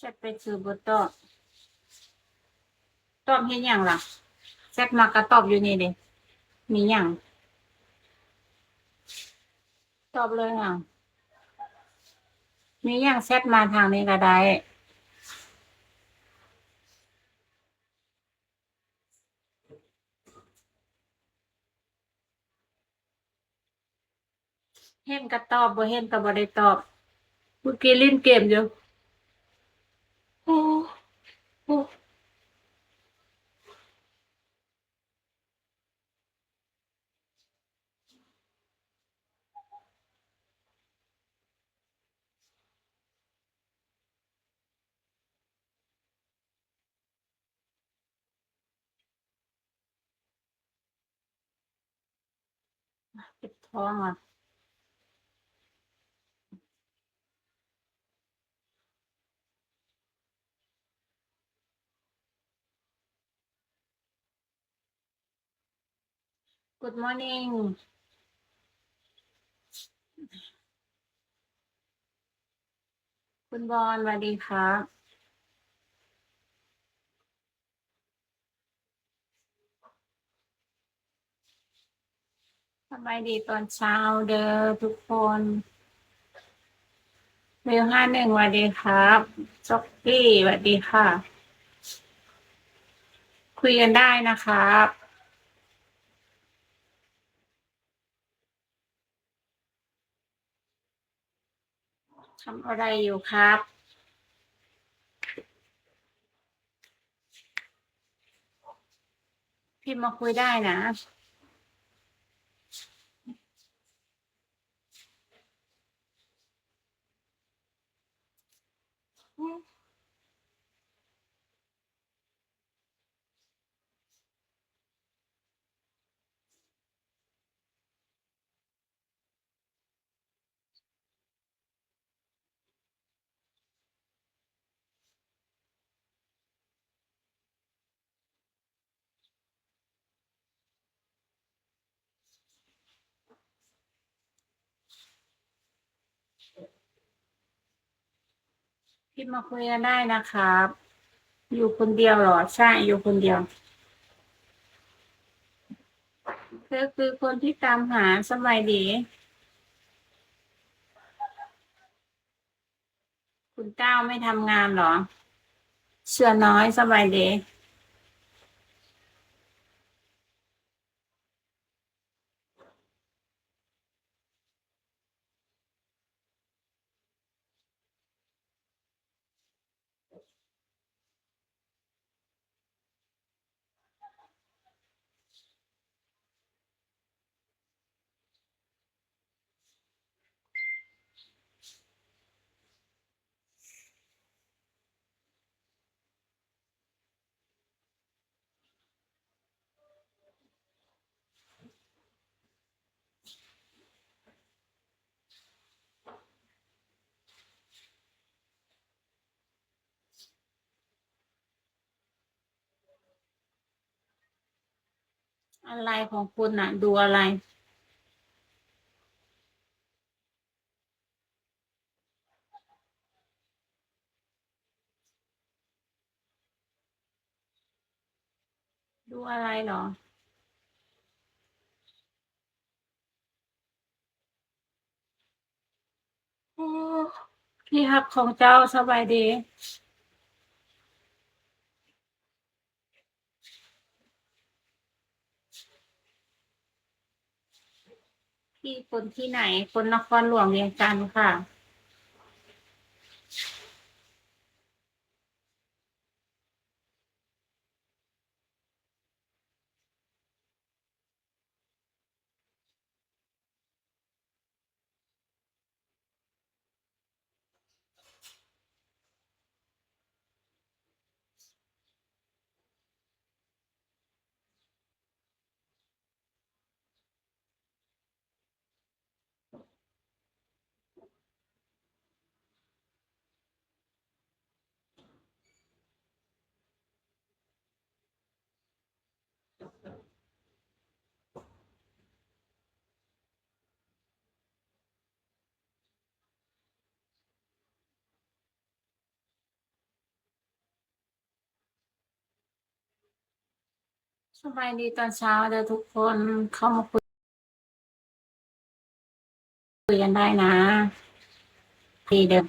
แชตไปซื้อบ่ตอบตอบเฮ็ดหยังล่ะแชตมาก็ตอบอยู่นี่เด้มีหยังตอบเลยอ่ะมีหยังแชตมาทางนี้ก็ได้เห็นก็ตอบบ่เห็นก็บ่ได้ตอบเมื่อกี้เล่นเกมอยู่โอ้โอ้เจ็บท้องอ่ะ Good morning คุณบอลสวัสดีครับสบายดีตอนเช้าเด้อทุกคนเวล51สวัสดีครับจ็อกกี้สวัสดีค่ะคุยกันได้นะครับทำอะไรอยู่ครับพิมพ์มาคุยได้นะพิมพ์มาคุยกันได้นะครับอยู่คนเดียวเหรอใช่อยู่คนเดียวเธอคือคนที่ตามหาสบายดีคุณก้าวไม่ทำงานเหรอเชื่อน้อยสบายดีอะไรของคุณน่ะดูอะไรดูอะไรเหรอโอ้ที่ฮักของเจ้าสบายดีพี่คนที่ไหนคนนครหลวงเวียงจันทน์ค่ะ สบายดีตอนเช้าเด้อทุกคนเข้ามาคุยกันได้นะดีเด้อ